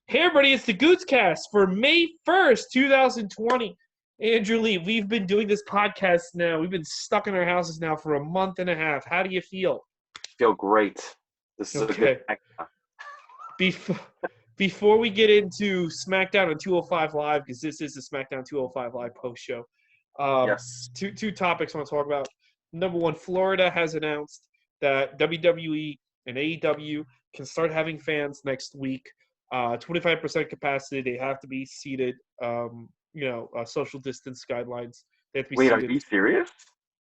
Hey everybody, it's the Gootz Cast for May 1st, 2020. Andrew Lee, we've been doing this podcast now. We've been stuck in our houses now for a month and a half. How do you feel? Feel great. This is Okay. a good. Before we get into Smackdown on 205 Live, because this is the Smackdown 205 Live post-show, Yes. two topics I want to talk about. Number one, Florida has announced that WWE and AEW can start having fans next week. 25% capacity. They have to be seated. Social distance guidelines. They have to be Wait, seated. are you serious?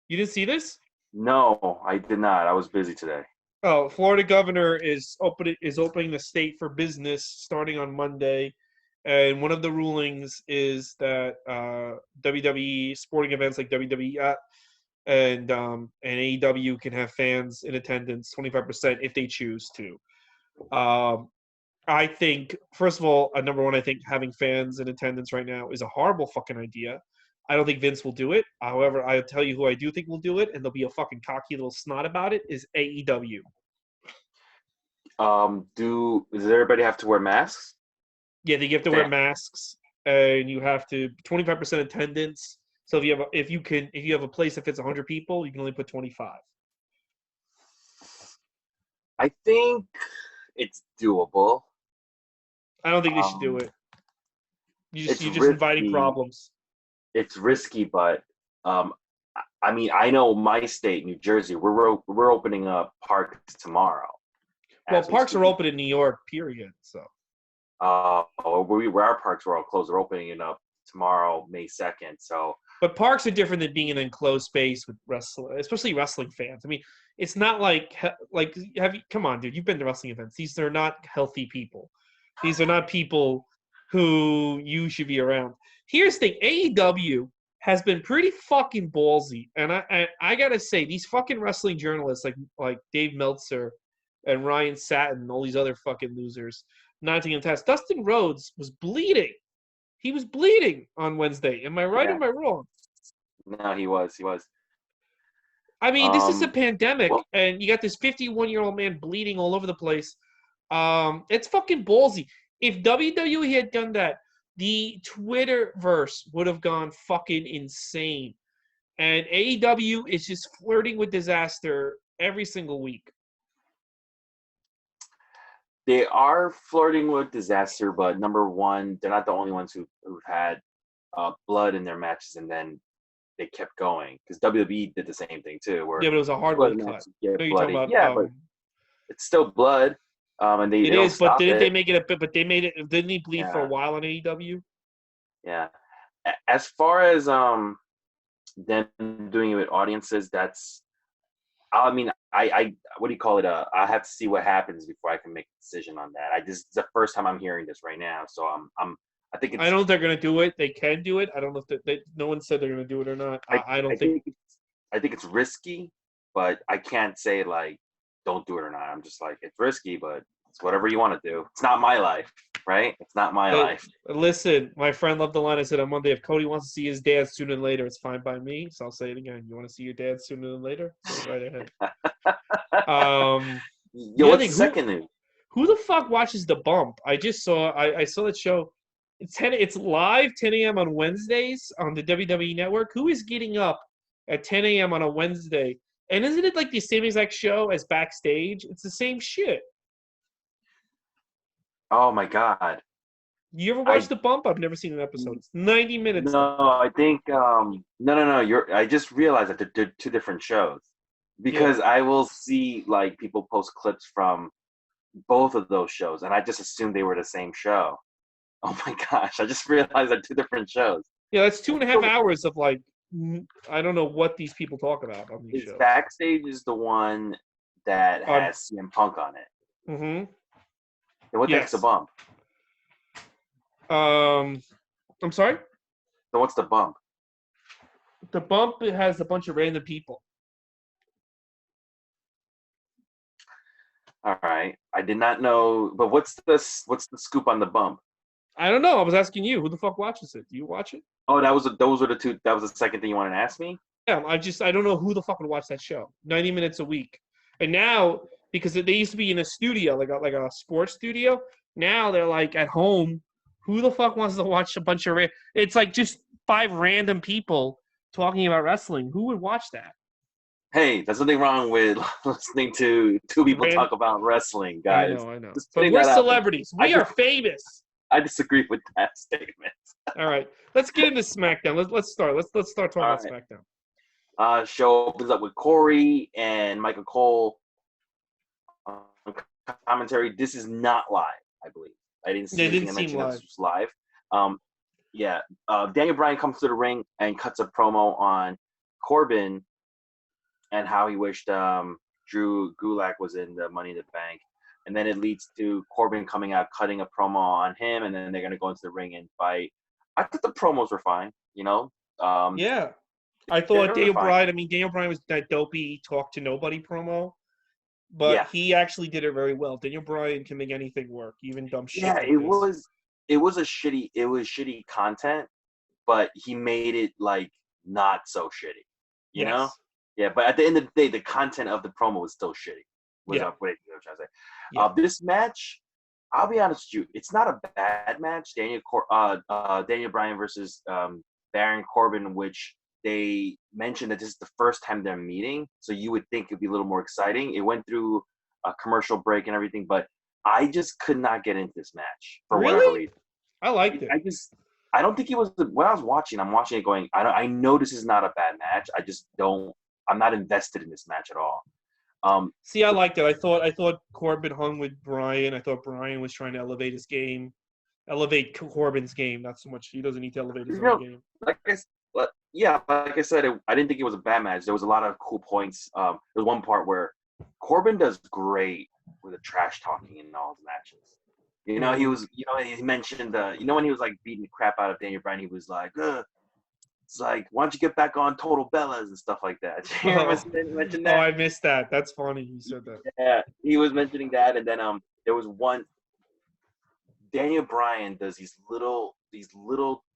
You didn't see this? No, I did not. I was busy today. Oh, Florida governor is opening the state for business starting on Monday, and one of the rulings is that WWE sporting events like WWE and AEW can have fans in attendance 25% if they choose to. I think, first of all, number one, I think having fans in attendance right now is a horrible fucking idea. I don't think Vince will do it. However, I'll tell you who I do think will do it, and they'll be a fucking cocky little snot about it, is AEW. Does everybody have to wear masks? Yeah, they have to wear masks, and you have to 25% attendance. So if you have a place that fits 100 people, you can only put 25. I think it's doable. I don't think they should do it. You're just risky. inviting problems. It's risky, but I mean, I know my state, New Jersey, we're opening up parks tomorrow. Well, parks are open in New York, period. So. Where our parks were all closed, we're opening it up tomorrow, May 2nd. So. But parks are different than being in an enclosed space with especially wrestling fans. I mean, it's not come on, dude, you've been to wrestling events. These are not healthy people. These are not people who you should be around. Here's the thing, AEW has been pretty fucking ballsy, and I gotta say, these fucking wrestling journalists like Dave Meltzer and Ryan Satin, all these other fucking losers, not taking the test. Dustin Rhodes was bleeding. He was bleeding on Wednesday. Am I right or am I wrong? No, he was. I mean, this is a pandemic, and you got this 51-year-old man bleeding all over the place. It's fucking ballsy. If WWE had done that, the Twitterverse would have gone fucking insane. And AEW is just flirting with disaster every single week. They are flirting with disaster, but number one, they're not the only ones who've had blood in their matches, and then they kept going. Because WWE did the same thing too. But it was a hard way cut. But it's still blood. And they it is, but didn't they make it But they made it. Didn't he bleed for a while on AEW? Yeah. As far as them doing it with audiences, that's. I mean, I what do you call it? I have to see what happens before I can make a decision on that. It's the first time I'm hearing this right now, so I think it's. I don't know if they're going to do it. They can do it. I don't know if no one said they're going to do it or not. I think it's risky, but I can't say don't do it or not. I'm just it's risky, but it's whatever you want to do. It's not my life, right? It's not my life. Listen, my friend loved the line. I said on Monday, if Cody wants to see his dad sooner than later, it's fine by me. So I'll say it again. You want to see your dad sooner than later? Go right ahead. What's the second news? Who the fuck watches The Bump? I just saw. I saw that show. It's live 10 a.m. on Wednesdays on the WWE Network. Who is getting up at 10 a.m. on a Wednesday? And isn't it the same exact show as Backstage? It's the same shit. Oh my God! You ever watched The Bump? I've never seen an episode. It's 90 minutes. No, I think no. I just realized that they're two different shows because I will see people post clips from both of those shows, and I just assumed they were the same show. Oh my gosh! I just realized they're two different shows. Yeah, that's 2.5 hours of I don't know what these people talk about on these shows. Backstage is the one that has CM Punk on it. Mm-hmm. And what makes The Bump? I'm sorry? So what's The Bump? The Bump has a bunch of random people. All right. I did not know, but what's the scoop on The Bump? I don't know. I was asking you. Who the fuck watches it? Do you watch it? Oh, those were the two. That was the second thing you wanted to ask me? Yeah, I don't know who the fuck would watch that show. 90 minutes a week. And now, because they used to be in a studio, like a sports studio, Now they're like at home. Who the fuck wants to watch a bunch of? It's like just 5 random people talking about wrestling. Who would watch that? Hey, there's nothing wrong with listening to two people Ran- talk about wrestling, I guys. know, I know. Just But putting we're that out there. celebrities. We are famous. I disagree with that statement. All right, let's get into SmackDown. Let's start. Let's start talking All about right. SmackDown. Show opens up with Corey and Michael Cole commentary. This is not live, I believe. I didn't see anything that mentioned this was live. Daniel Bryan comes to the ring and cuts a promo on Corbin and how he wished Drew Gulak was in the Money in the Bank. And then it leads to Corbin coming out, cutting a promo on him, and then they're going to go into the ring and fight. I thought the promos were fine, you know? Yeah. I thought Daniel Bryan was that dopey talk to nobody promo, but he actually did it very well. Daniel Bryan can make anything work, even dumb shit. Yeah, like it was shitty content, but he made it like not so shitty. You know? Yeah, but at the end of the day, the content of the promo was still shitty. What I'm trying to say. Yeah. This match, I'll be honest with you, it's not a bad match. Daniel Bryan versus Baron Corbin, which they mentioned that this is the first time they're meeting, so you would think it'd be a little more exciting. It went through a commercial break and everything, but I just could not get into this match for whatever reason. I liked it. I don't think it was when I was watching. I'm watching it going. I know this is not a bad match. I just don't. I'm not invested in this match at all. See, I liked it. I thought Corbin hung with Bryan. I thought Bryan was trying to elevate his game, elevate Corbin's game. Not so much. He doesn't need to elevate his own game. Like I said, I didn't think it was a bad match. There was a lot of cool points. There was one part where Corbin does great with the trash talking in all his matches. You know, he was. You know, he mentioned when he was like beating the crap out of Daniel Bryan, he was like, it's like, why don't you get back on Total Bellas and stuff like that? Mention that? Oh, I missed that. That's funny. You said that. Yeah, he was mentioning that, and then there was one. Daniel Bryan does these little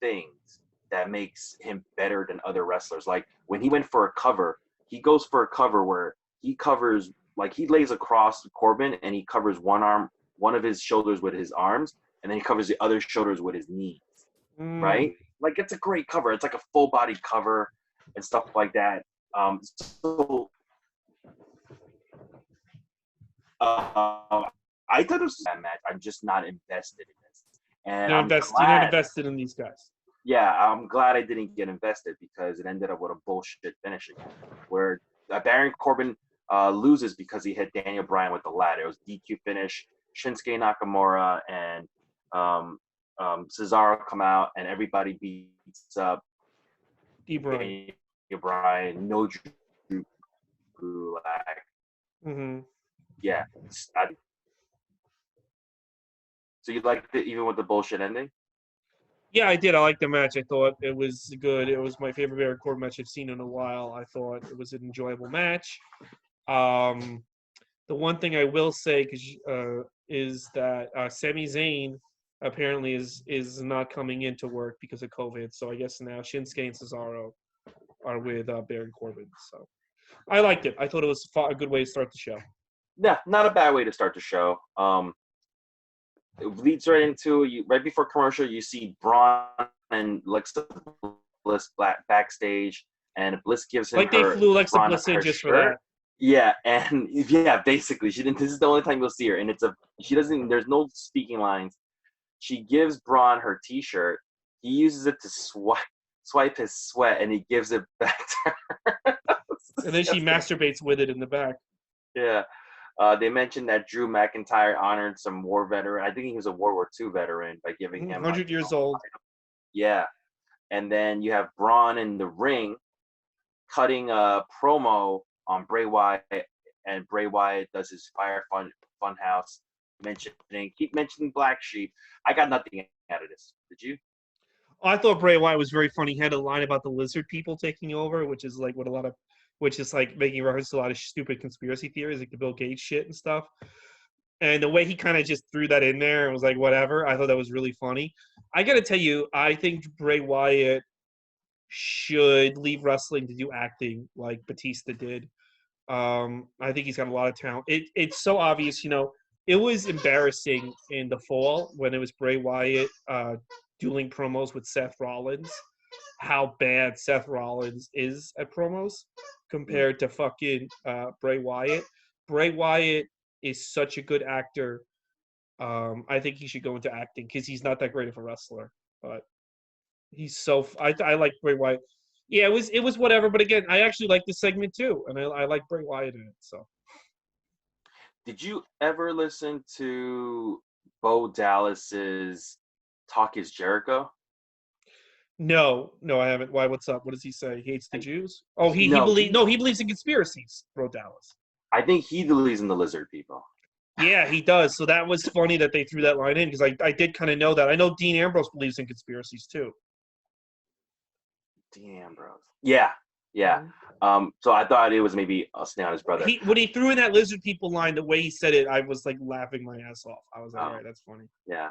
things that makes him better than other wrestlers. Like when he went for a cover, he goes for a cover where he covers, like he lays across Corbin and he covers one of his shoulders with his arms, and then he covers the other shoulders with his knees. Right? Like it's a great cover. It's like a full body cover and stuff like that. I thought it was a match. I'm just not invested in this. And you're not invested in these guys. Yeah, I'm glad I didn't get invested because it ended up with a bullshit finish again, where Baron Corbin loses because he hit Daniel Bryan with the ladder. It was DQ finish. Shinsuke Nakamura and Cesaro come out and everybody beats up Daniel Bryan. No Drew Gulak. Yeah. So you liked it even with the bullshit ending? Yeah, I did. I liked the match. I thought it was good. It was my favorite Baron Corbin match I've seen in a while. I thought it was an enjoyable match. The one thing I will say is that Sami Zayn apparently is not coming into work because of COVID. So I guess now Shinsuke and Cesaro are with Baron Corbin. So I liked it. I thought it was a good way to start the show. Yeah, not a bad way to start the show. It leads right into right before commercial. You see Braun and Alexa Bliss backstage, and Bliss gives him they flew Alexa Bliss in just for that. Yeah, and basically she didn't. This is the only time you'll see her, and she doesn't. There's no speaking lines. She gives Braun her T-shirt. He uses it to swipe his sweat, and he gives it back to her. And then she masturbates with it in the back. Yeah. They mentioned that Drew McIntyre honored some war veteran. I think he was a World War II veteran by giving him 100 years old. Yeah. And then you have Braun in the ring cutting a promo on Bray Wyatt, and Bray Wyatt does his Fire Funhouse keep mentioning Black Sheep. I got nothing out of this. Did you? I thought Bray Wyatt was very funny. He had a line about the lizard people taking over, which is like making reference to a lot of stupid conspiracy theories, like the Bill Gates shit and stuff. And the way he kind of just threw that in there and was like, whatever, I thought that was really funny. I got to tell you, I think Bray Wyatt should leave wrestling to do acting like Batista did. I think he's got a lot of talent. It's so obvious, it was embarrassing in the fall when it was Bray Wyatt dueling promos with Seth Rollins. How bad Seth Rollins is at promos compared to fucking Bray Wyatt. Bray Wyatt is such a good actor. I think he should go into acting because he's not that great of a wrestler, but he's so. I like Bray Wyatt. Yeah, it was whatever. But again, I actually like this segment too, and I like Bray Wyatt in it. So. Did you ever listen to Bo Dallas's "Talk Is Jericho"? No, I haven't. Why? What's up? What does he say? He hates the Jews? Oh, he No, believes. No, he believes in conspiracies. Bro, Dallas. I think he believes in the lizard people. Yeah, he does. So that was funny that they threw that line in because I did kind of know that. I know Dean Ambrose believes in conspiracies too. Dean Ambrose. Yeah. So I thought it was maybe a snake on his brother. When he threw in that lizard people line, the way he said it, I was like laughing my ass off. I was like, all right, that's funny. Yeah.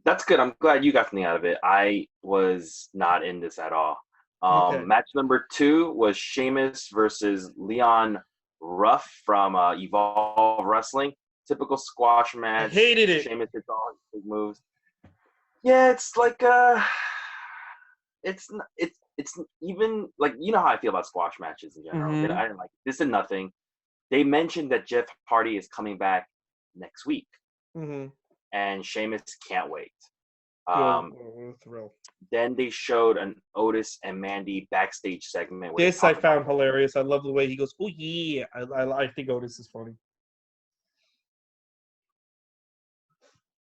That's good. I'm glad you got something out of it. I was not in this at all. Okay. Match number 2 was Sheamus versus Leon Ruff from Evolve Wrestling. Typical squash match. I hated it. Sheamus hits all his big moves. Yeah, it's like it's even like, you know how I feel about squash matches in general. Mm-hmm. I didn't like it. This is nothing. They mentioned that Jeff Hardy is coming back next week. Mm-hmm. And Sheamus can't wait. Thrill. Then they showed an Otis and Mandy backstage segment. This I found hilarious. I love the way he goes, oh, yeah. I think Otis is funny.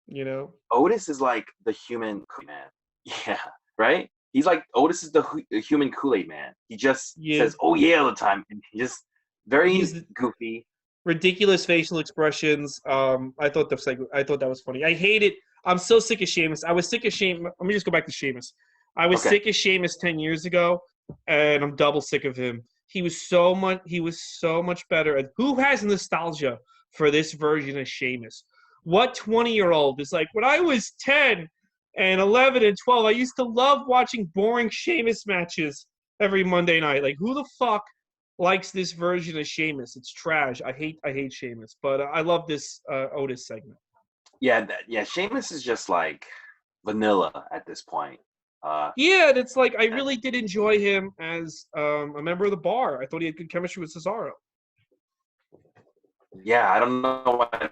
You know? Otis is like the human man. Yeah, right? He's like, Otis is the human Kool-Aid man. He just says, oh, yeah, all the time. And he's goofy. Ridiculous facial expressions. I thought that was funny. I hate it. I'm so sick of Sheamus. I was sick of Sheamus. Let me just go back to Sheamus. I was sick of Sheamus 10 years ago, and I'm double sick of him. He was so much better. And who has nostalgia for this version of Sheamus? What 20-year-old is like, when I was 10 and 11 and 12, I used to love watching boring Sheamus matches every Monday night. Like, who the fuck likes this version of Sheamus? It's trash. I hate Sheamus, but I love this Otis segment. Yeah, Sheamus is just like vanilla at this point. Yeah, and it's like I really did enjoy him as a member of the Bar. I thought he had good chemistry with Cesaro. Yeah, I don't know why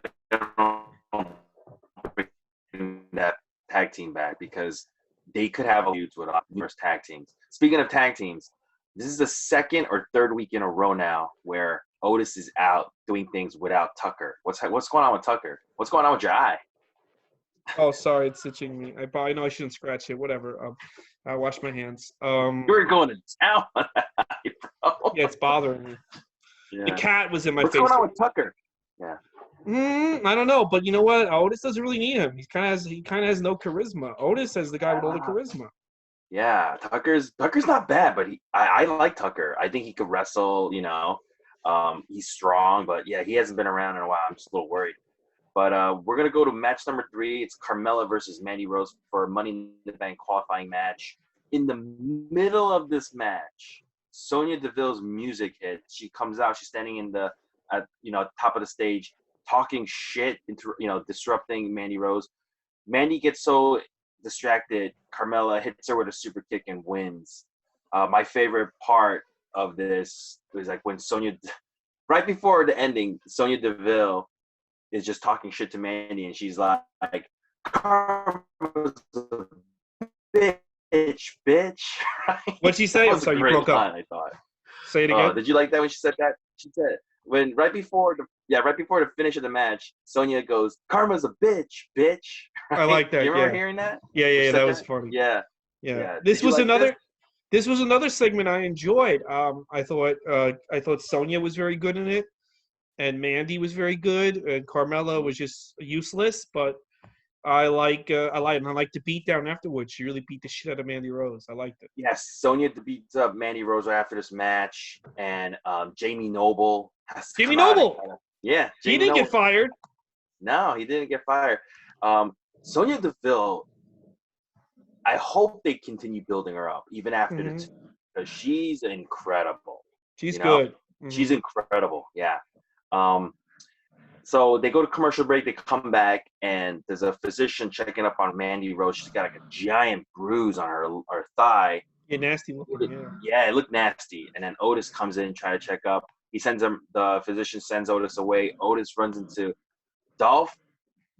that tag team back, because they could have feuds with numerous tag teams. Speaking of tag teams, this is the second or third week in a row now where Otis is out doing things without Tucker. What's going on with Tucker? What's going on with your eye? Oh, sorry, it's itching me. I know I shouldn't scratch it. Whatever. I wash my hands. You were going to town on that eye, bro. Yeah, it's bothering me. Yeah. The cat was in my face. What's going on with Tucker? Yeah. I don't know, but you know what? Otis doesn't really need him. He kind of has no charisma. Otis is the guy with all the charisma. Yeah, Tucker's not bad, but I like Tucker. I think he could wrestle. You know, he's strong, but yeah, he hasn't been around in a while. I'm just a little worried. But we're gonna go to match number 3. It's Carmella versus Mandy Rose for a Money in the Bank qualifying match. In the middle of this match, Sonya Deville's music hits. She comes out. She's standing in the top of the stage, talking shit, disrupting Mandy Rose. Mandy gets so distracted, Carmella hits her with a super kick and wins. My favorite part of this was like when Sonya, right before the ending, Sonya Deville is just talking shit to Mandy, and she's like, "Karma's a bitch." What'd she say? I'm sorry, you broke up. I thought. Say it again. Did you like that when she said that? She said when right before the finish of the match, Sonya goes, "Karma's a bitch." I like that. You remember hearing that? Yeah, that was funny. Yeah. This was another segment I enjoyed. I thought Sonya was very good in it, and Mandy was very good, and Carmella was just useless. But I like the beatdown afterwards. She really beat the shit out of Mandy Rose. I liked it. Yes, Sonya beats up Mandy Rose after this match, and Jamie Noble has to Jamie Noble. He didn't get fired. No, he didn't get fired. Sonya Deville, I hope they continue building her up even after the two, because she's incredible. She's good. She's incredible. Yeah. So they go to commercial break. They come back, and there's a physician checking up on Mandy Rose. She's got like a giant bruise on her thigh. Yeah, nasty looking. Yeah, it looked nasty. And then Otis comes in, try to check up. He sends him. The physician sends Otis away. Otis runs into Dolph.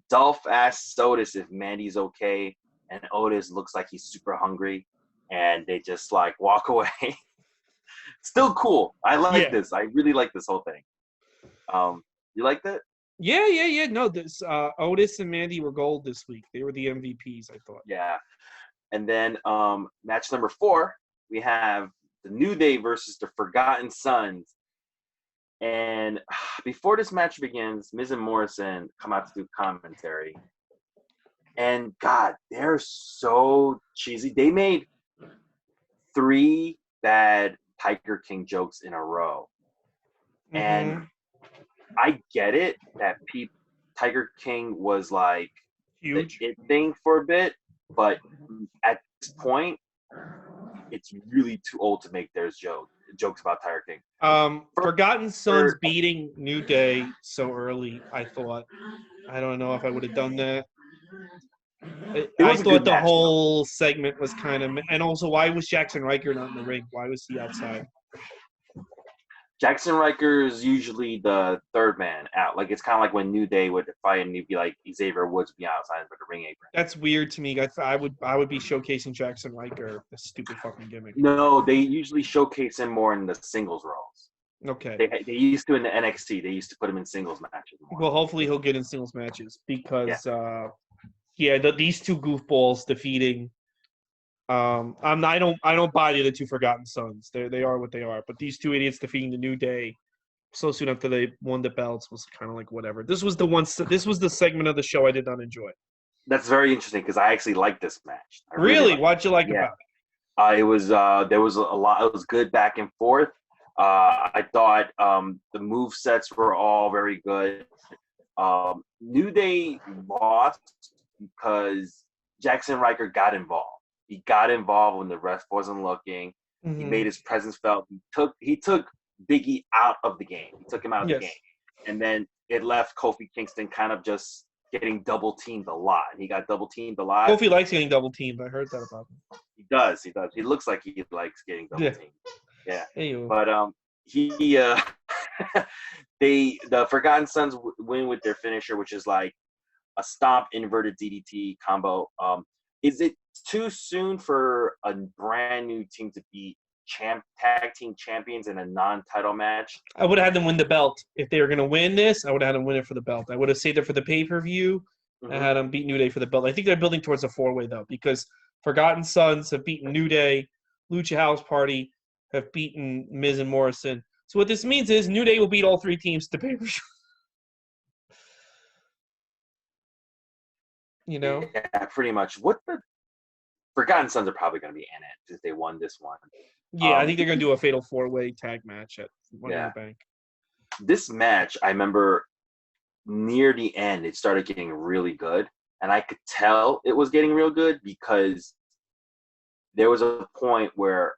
Dolph asks Otis if Mandy's okay, and Otis looks like he's super hungry, and they just like walk away. Still cool. I like this. I really like this whole thing. You liked it? Yeah. No, this Otis and Mandy were gold this week. They were the MVPs, I thought. Yeah. And then match number 4, we have the New Day versus the Forgotten Sons. And before this match begins, Miz and Morrison come out to do commentary. And God, they're so cheesy. They made 3 bad Tiger King jokes in a row. Mm-hmm. And I get it that Tiger King was like huge the it thing for a bit, but at this point, it's really too old to make there's jokes about Tiger King. Forgotten Sons beating New Day so early, I thought. I don't know if I would have done that. I thought the whole segment was kind of, and also why was Jackson Riker not in the ring? Why was he outside? Jackson Riker is usually the third man out. Like it's kind of like when New Day would fight and he'd be like Xavier Woods would be outside with the ring apron. That's weird to me. I would be showcasing Jackson Riker, a stupid fucking gimmick. No, they usually showcase him more in the singles roles. Okay. They used to in the NXT. They used to put him in singles matches more. Well, hopefully he'll get in singles matches because these 2 goofballs defeating. I don't buy the other 2 Forgotten Sons. They are what they are. But these 2 idiots defeating the New Day so soon after they won the belts was kind of like whatever. This was the segment of the show I did not enjoy. That's very interesting because I actually liked this match. Really? What'd you like about it? It was there was a lot. It was good back and forth. I thought the move sets were all very good. New Day lost because Jackson Riker got involved. He got involved when the ref wasn't looking. Mm-hmm. He made his presence felt. He took Biggie out of the game. He took him out of the game. And then it left Kofi Kingston kind of just getting double teamed a lot. He got double teamed a lot. Kofi likes getting double teamed. I heard that about him. He does. He looks like he likes getting double teamed. Yeah. Anyway. But the Forgotten Sons win with their finisher, which is like a stomp inverted DDT combo. Is it too soon for a brand new team to be tag team champions in a non-title match? I would have had them win the belt. If they were going to win this, I would have had them win it for the belt. I would have saved it for the pay-per-view. Mm-hmm. I had them beat New Day for the belt. I think they're building towards a 4-way, though, because Forgotten Sons have beaten New Day, Lucha House Party have beaten Miz and Morrison. So what this means is New Day will beat all 3 teams to pay-per-view. You know? Yeah, pretty much. What the Forgotten Sons are probably going to be in it since they won this one. Yeah, I think they're going to do a fatal 4-way tag match at Money in the Bank. This match, I remember near the end, it started getting really good. And I could tell it was getting real good because there was a point where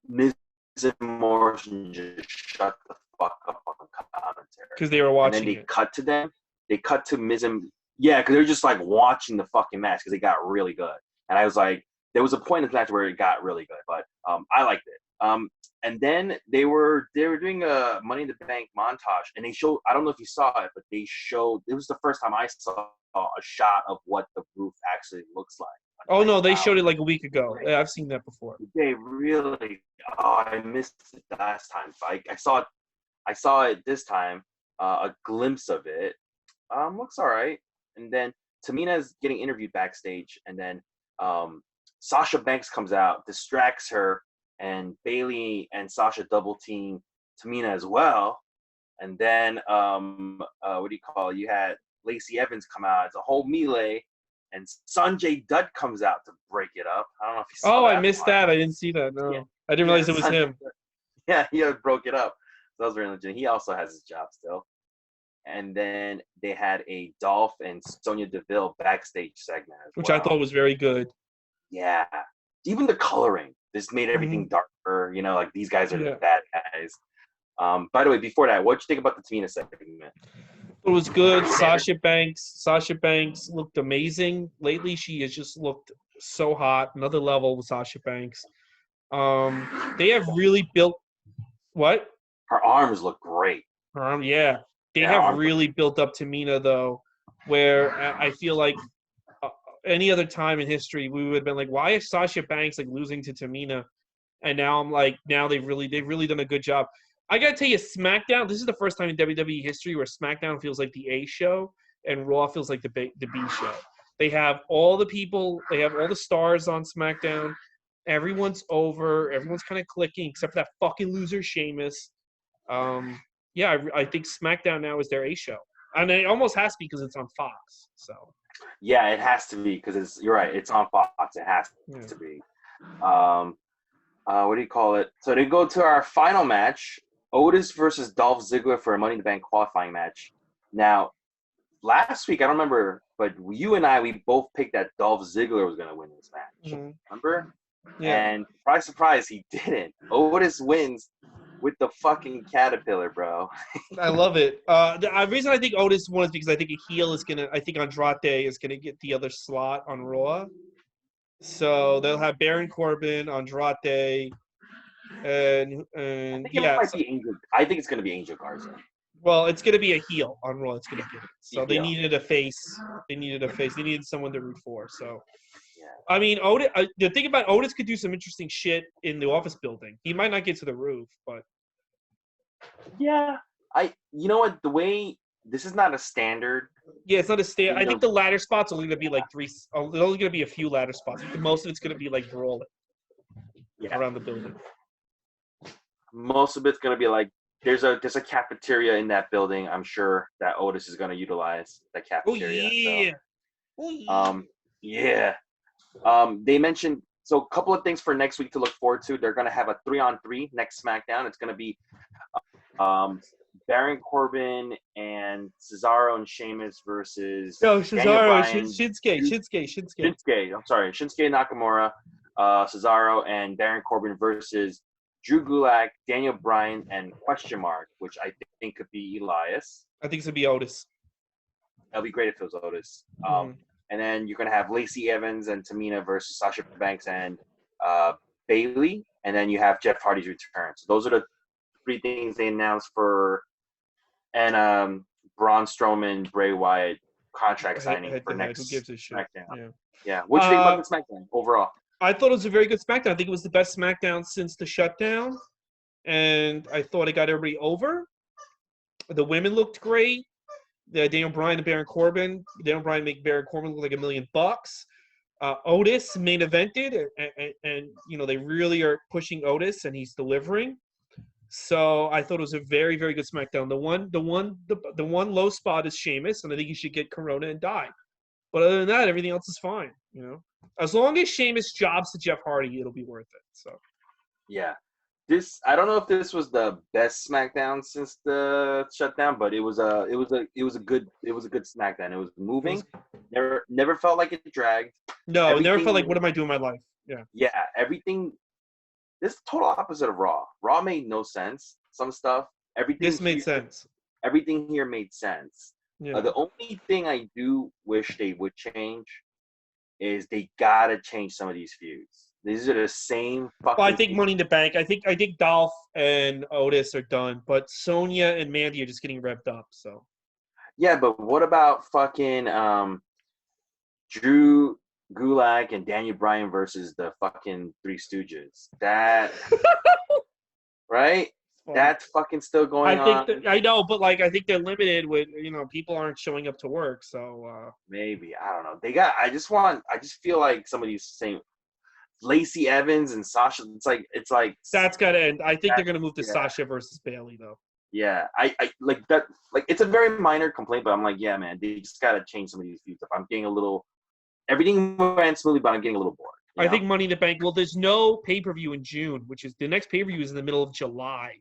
Miz and Morrison just shut the fuck up on commentary. Because they were watching and then cut to them. They cut to Miz and because they were just like watching the fucking match because it got really good. And I was like, there was a point in the match where it got really good, but I liked it. And then they were doing a Money in the Bank montage, and they showed, I don't know if you saw it, but they showed, it was the first time I saw a shot of what the roof actually looks like. Oh, no, they showed it like a week ago. Yeah, I've seen that before. They really, I missed it last time. I saw it this time, a glimpse of it. Looks all right. And then Tamina's getting interviewed backstage, and then Sasha Banks comes out, distracts her, and Bayley and Sasha double team Tamina as well. And then you had Lacey Evans come out. It's a whole melee, and Sanjay Dutt comes out to break it up. I don't know if you saw that. I missed that. I didn't see that. No, yeah. I didn't realize it was him. Yeah, he broke it up. So that was very legit. He also has his job still. And then they had a Dolph and Sonya Deville backstage segment as which I thought was very good. Yeah. Even the coloring. This made everything darker. You know, like these guys are the bad guys. By the way, before that, what'd you think about the Tamina segment? It was good. Sasha Banks looked amazing. Lately, she has just looked so hot. Another level with Sasha Banks. They have really built what? Her arms look great. Yeah. They have really built up Tamina, though, where I feel like any other time in history we would have been like, why is Sasha Banks like losing to Tamina? And now I'm like, now they've really done a good job. I gotta tell you, SmackDown. This is the first time in WWE history where SmackDown feels like the A show and Raw feels like the B show. They have all the people. They have all the stars on SmackDown. Everyone's over. Everyone's kind of clicking, except for that fucking loser Sheamus. Yeah, I think SmackDown now is their A show, and it almost has to be because it's on Fox. So. Yeah, it has to be because you're right. It's on Fox. It has to be. What do you call it? So they go to our final match: Otis versus Dolph Ziggler for a Money in the Bank qualifying match. Now, last week I don't remember, but you and we both picked that Dolph Ziggler was going to win this match. Mm-hmm. Remember? Yeah. And surprise, he didn't. Otis wins with the fucking caterpillar, bro. I love it. The reason I think Otis won is because I think a heel is gonna. I think Andrade is gonna get the other slot on Raw. So they'll have Baron Corbin, Andrade, and I think it might be Angel. I think it's gonna be Angel Garza. Well, it's gonna be a heel on Raw. It's gonna get it. So they needed a face. They needed someone to root for. So. I mean, Otis. The thing about Otis could do some interesting shit in the office building. He might not get to the roof, but yeah, you know what? The way this is not a standard. Yeah, it's not a standard. I think the ladder spots are only going to be like three. There's only going to be a few ladder spots. Most of it's going to be like brawling around the building. Most of it's going to be like there's a cafeteria in that building. I'm sure that Otis is going to utilize that cafeteria. Oh yeah. So, yeah. They mentioned a couple of things for next week to look forward to. They're going to have a 3-on-3 next SmackDown. It's going to be Baron Corbin and Cesaro and Sheamus versus Cesaro, Shinsuke. I'm sorry, Shinsuke Nakamura, Cesaro and Baron Corbin versus Drew Gulak, Daniel Bryan, and question mark, which I think could be Elias. I think it's going to be Otis. That'll be great if it was Otis. And then you're going to have Lacey Evans and Tamina versus Sasha Banks and Bayley. And then you have Jeff Hardy's return. So those are the 3 things they announced for – and Braun Strowman, Bray Wyatt contract signing for next SmackDown. Yeah. What do you think about the SmackDown overall? I thought it was a very good SmackDown. I think it was the best SmackDown since the shutdown. And I thought it got everybody over. The women looked great. Daniel Bryan and Baron Corbin. Daniel Bryan make Baron Corbin look like $1 million. Otis main evented, and they really are pushing Otis, and he's delivering. So I thought it was a very, very good SmackDown. The one low spot is Sheamus, and I think he should get Corona and die. But other than that, everything else is fine. As long as Sheamus jobs to Jeff Hardy, it'll be worth it. So yeah. I don't know if this was the best SmackDown since the shutdown, but it was a good SmackDown. It was moving. Never felt like it dragged. No, it never felt like what am I doing in my life? Yeah. Yeah, everything. This is total opposite of Raw. Raw made no sense. Some stuff. This made sense. Everything here made sense. Yeah. The only thing I do wish they would change is they gotta change some of these feuds. These are the same fucking. Well, I think Money in the Bank. I think Dolph and Otis are done, but Sonya and Mandy are just getting revved up. So. Yeah, but what about fucking Drew Gulak and Daniel Bryan versus the fucking Three Stooges? That right? That's fucking still going on. I know, but I think they're limited with people aren't showing up to work. So maybe I don't know. I just feel like some of these same. Lacey Evans and Sasha. It's like that's gotta end. I think they're gonna move to Sasha versus Bayley though. Yeah, I like that. Like it's a very minor complaint, but I'm like, yeah, man, they just gotta change some of these feuds up. I'm getting a little. Everything went smoothly, but I'm getting a little bored. I think Money in the Bank. Well, there's no pay-per-view in June, which is the next pay-per-view is in the middle of July,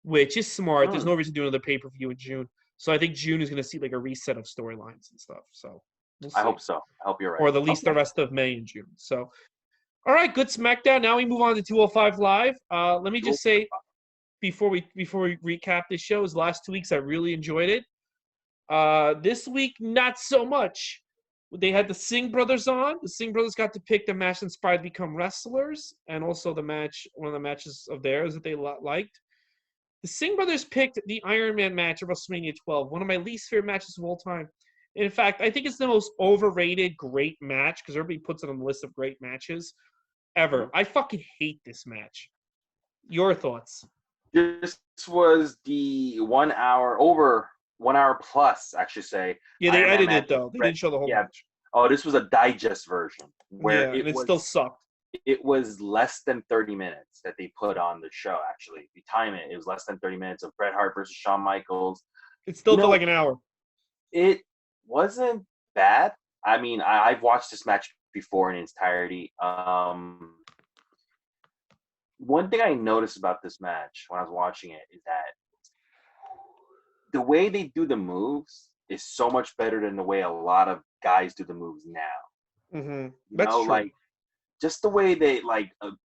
which is smart. There's no reason to do another pay-per-view in June, so I think June is gonna see like a reset of storylines and stuff. So we'll see. I hope so. I hope you're right. Or at least the rest of May and June. So. All right, good SmackDown. Now we move on to 205 Live. Let me just say, before we recap this show is last 2 weeks I really enjoyed it. This week not so much. They had the Singh brothers on. The Singh brothers got to pick the match inspired to become wrestlers, and also one of the matches of theirs that they liked. The Singh brothers picked the Iron Man match of WrestleMania 12, one of my least favorite matches of all time. In fact, I think it's the most overrated great match because everybody puts it on the list of great matches ever. I fucking hate this match. Your thoughts? This was the 1 hour, over 1 hour plus, I should say. Yeah, they edited it though. They didn't show the whole match. Oh, this was a digest version where it still sucked. It was less than 30 minutes that they put on the show, actually. If you time it, it was less than 30 minutes of Bret Hart versus Shawn Michaels. It still felt like an hour. It wasn't bad. I mean, I've watched this match before in its entirety. One thing I noticed about this match when I was watching it is that the way they do the moves is so much better than the way a lot of guys do the moves now. Mm-hmm. That's true. Like, just the way they,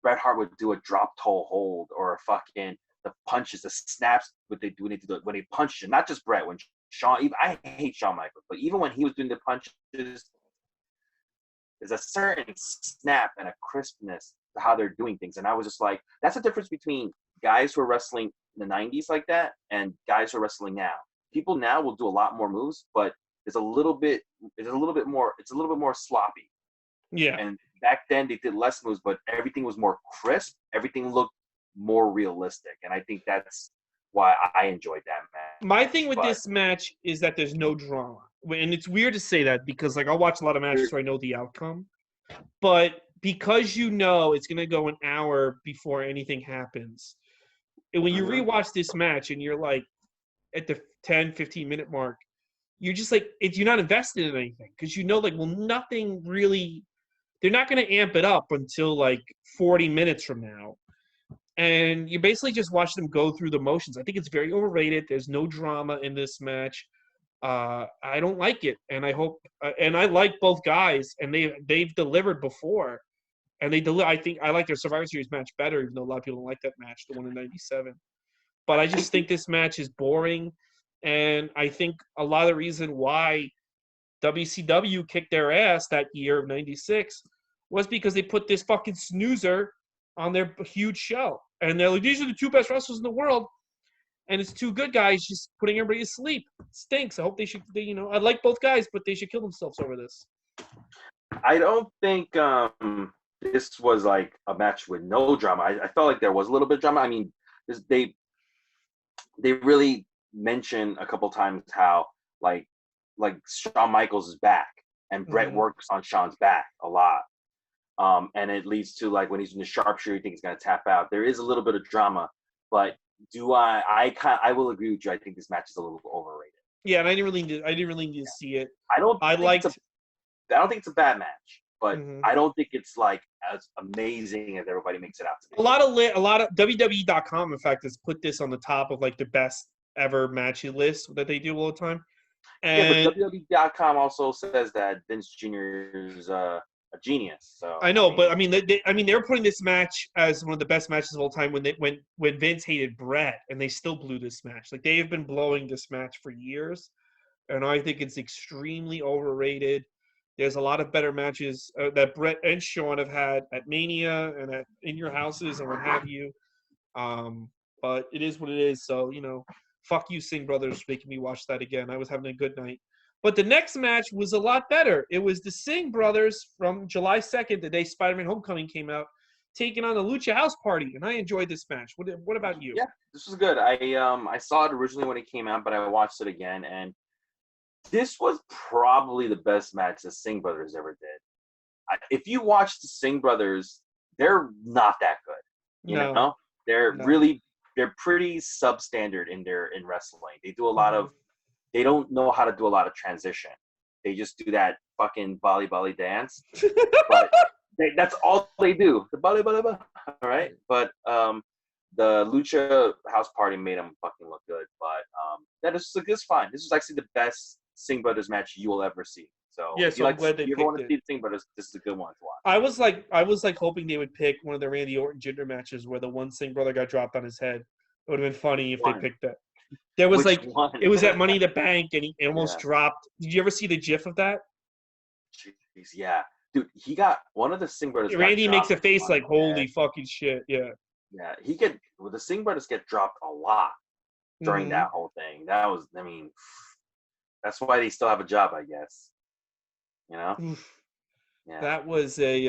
Bret Hart would do a drop toe hold or a fucking, the punches, the snaps, what they do when they punch it. Not just Bret, when Shawn, I hate Shawn Michaels, but even when he was doing the punches, there's a certain snap and a crispness to how they're doing things. And I was just like, that's the difference between guys who are wrestling in the 90s like that and guys who are wrestling now. People now will do a lot more moves, but it's a little bit more sloppy. Yeah. And back then they did less moves, but everything was more crisp. Everything looked more realistic. And I think that's why I enjoyed that match. My thing with this match is that there's no drama. And it's weird to say that because, I'll watch a lot of matches so I know the outcome. But because you know it's going to go an hour before anything happens, and when you rewatch this match and you're like at the 10, 15-minute mark, you're just like, you're not invested in anything because you know, nothing really, they're not going to amp it up until 40 minutes from now. And you basically just watch them go through the motions. I think it's very overrated. There's no drama in this match. I don't like it, and I hope. And I like both guys, and they've delivered before, and I think I like their Survivor Series match better, even though a lot of people don't like that match, the one in '97. But I just think this match is boring, and I think a lot of the reason why WCW kicked their ass that year of '96 was because they put this fucking snoozer on their huge show. And they're like, these are the two best wrestlers in the world. And it's two good guys just putting everybody to sleep. It stinks. I hope I like both guys, but they should kill themselves over this. I don't think this was a match with no drama. I felt like there was a little bit of drama. I mean, they really mention a couple times how like Shawn Michaels is back and Bret works on Shawn's back a lot. And it leads to when he's in the sharpshooter, you think he's going to tap out. There is a little bit of drama, but I will agree with you. I think this match is a little overrated. Yeah, and I didn't really need to see it. I don't think it's a bad match, but I don't think it's as amazing as everybody makes it out to be. A lot of WWE.com, in fact, has put this on the top of the best ever match list that they do all the time. And but WWE.com also says that Vince Jr. is a genius. So I know, but they were putting this match as one of the best matches of all time when Vince hated Bret, and they still blew this match. They have been blowing this match for years, and I think it's extremely overrated. There's a lot of better matches that Bret and Shawn have had at Mania and at In Your Houses and what have you. But it is what it is. So fuck you, Singh brothers, for making me watch that again. I was having a good night. But the next match was a lot better. It was the Singh brothers from July 2nd, the day Spider-Man Homecoming came out, taking on the Lucha House Party, and I enjoyed this match. What about you? Yeah, this was good. I saw it originally when it came out, but I watched it again, and this was probably the best match the Singh brothers ever did. If you watch the Singh brothers, they're not that good. You know, they're pretty substandard in wrestling. They do a lot of. They don't know how to do a lot of transition. They just do that fucking Bali Bali dance. But that's all they do. The Bali Bali Bali. All right. But the Lucha House Party made them fucking look good. But it's fine. This is actually the best Singh Brothers match you will ever see. So yeah, if I'm glad they picked picked want to see the Singh Brothers, this is a good one to watch. I was hoping they would pick one of the Randy Orton Jinder matches where the one Singh brother got dropped on his head. It would have been funny if they One. picked that. There was Which like one? it was at Money in the Bank, and he almost Yeah. dropped. Did you ever see the GIF of that? Jeez, yeah. Dude, he got one of the Singh brothers. got Randy makes a dropped face on like, his "Holy head. fucking shit!" Yeah. Yeah, the Singh brothers get dropped a lot during that whole thing. That was, I mean, that's why they still have a job, I guess. You know? Oof. Yeah. That was a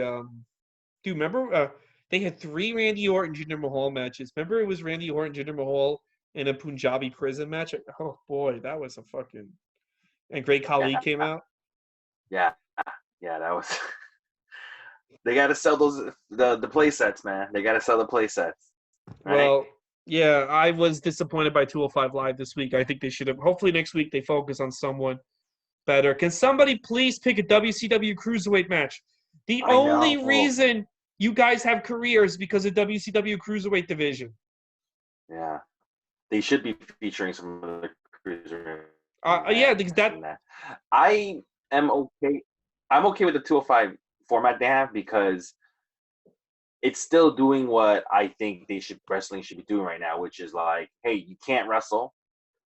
dude. Remember, they had 3 Randy Orton Jinder Mahal matches. Remember, it was Randy Orton Jinder Mahal in a Punjabi prison match. Oh boy, that was a fucking. And Great Khali came out. Yeah, that was. They got to sell the play sets, man. They got to sell the play sets. Right? Well, yeah, I was disappointed by 205 Live this week. I think they should have. Hopefully next week they focus on someone better. Can somebody please pick a WCW Cruiserweight match? The only reason you guys have careers because of WCW Cruiserweight division. Yeah, they should be featuring some of the Cruiserweight. Yeah, because that. I am okay. I'm okay with the 205 format they have because it's still doing what I think wrestling should be doing right now, which is like, hey, you can't wrestle,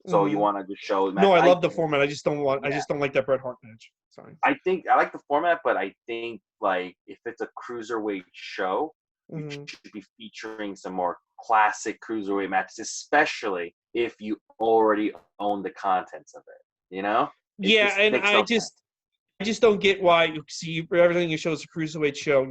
so you want to just show. No, I love the format. I just don't want. Yeah. I just don't like that Bret Hart match. Sorry. I like the format, but I think like if it's a cruiserweight show, you should be featuring some more classic cruiserweight matches, especially if you already own the contents of it. You know? Yeah, and I just don't get why you see everything you show is a cruiserweight show,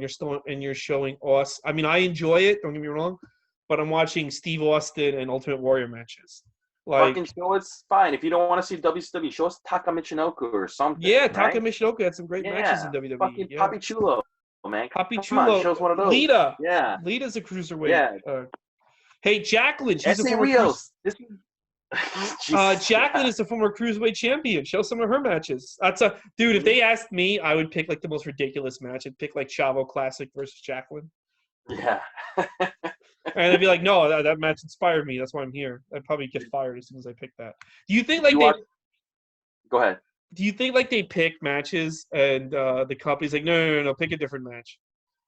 and you're showing us. I mean, I enjoy it. Don't get me wrong, but I'm watching Steve Austin and Ultimate Warrior matches. Like, fucking show us fine. If you don't want to see WCW, show us Taka Michinoku or something. Yeah, right? Taka Michinoku had some great matches in WWE. Fucking Papi Chulo, man. Papi Chulo. Show us one of those. Lita. Yeah. Lita's a cruiserweight. Yeah. Hey, Jacqueline. She's S.A. Rios. Jacqueline is a former cruiserweight champion. Show some of her matches. Dude. If they asked me, I would pick like the most ridiculous match. I'd pick like Chavo Classic versus Jacqueline. Yeah. And they'd be like, "No, that match inspired me. That's why I'm here." I'd probably get fired as soon as I pick that. Do you think Go ahead. Do you think like they pick matches and the company's like, no, pick a different match?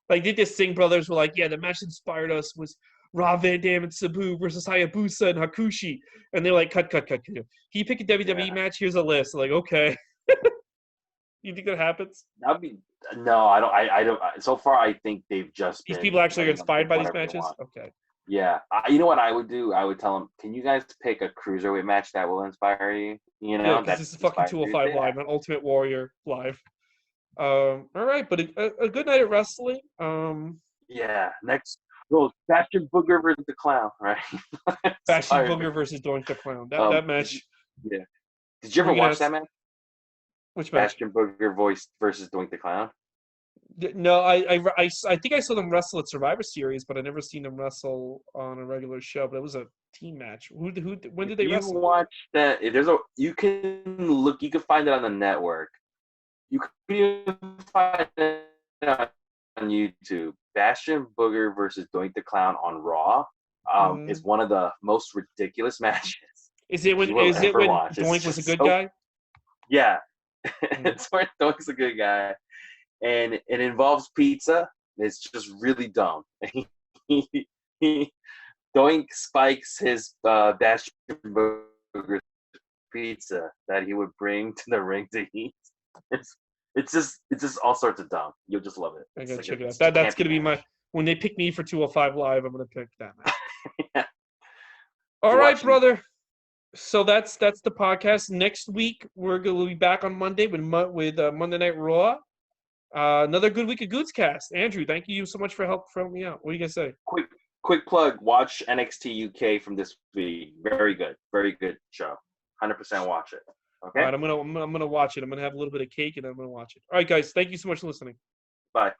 Like, did the Singh brothers were like, yeah, the match that inspired us was Rob Van Dam and Sabu versus Hayabusa and Hakushi, and they're like, cut. Can you pick a WWE match? Here's a list. Like, okay. You think that happens? That'd be no. I don't. So far, I think they've just these people actually are inspired by these matches. Okay. Yeah, you know what I would do? I would tell them, can you guys pick a cruiserweight match that will inspire you? You know, because this is fucking 205 Live, not Ultimate Warrior Live. All right, but a good night at wrestling. Yeah, next. Bastion Booger versus the Clown, right? Bastion Booger versus Doink the Clown. That match. Yeah. Did you ever watch that match? Which match? Bastion Booger versus Doink the Clown. No, I think I saw them wrestle at Survivor Series, but I never seen them wrestle on a regular show. But it was a team match. When did they wrestle? You watch that? You can find it on the network. You can even find it on YouTube. Bastion Booger versus Doink the Clown on Raw is one of the most ridiculous matches. Is it when Doink was a good guy? Yeah, it's where Doink's a good guy, and it involves pizza. It's just really dumb. Doink spikes his Bastion Booger pizza that he would bring to the ring to eat. It's just all sorts of dumb. You'll just love it. I gotta check it out. That's gonna be when they pick me for 205 Live. I'm gonna pick that match. Yeah. All right, brother. So that's the podcast. Next week we're gonna be back on Monday with Monday Night Raw. Another good week of Gootscast. Andrew, thank you so much for helping me out. What are you gonna say? Quick plug. Watch NXT UK from this week. Very good show. 100% watch it. Okay. All right, I'm gonna watch it. I'm gonna have a little bit of cake and I'm gonna watch it. All right, guys. Thank you so much for listening. Bye.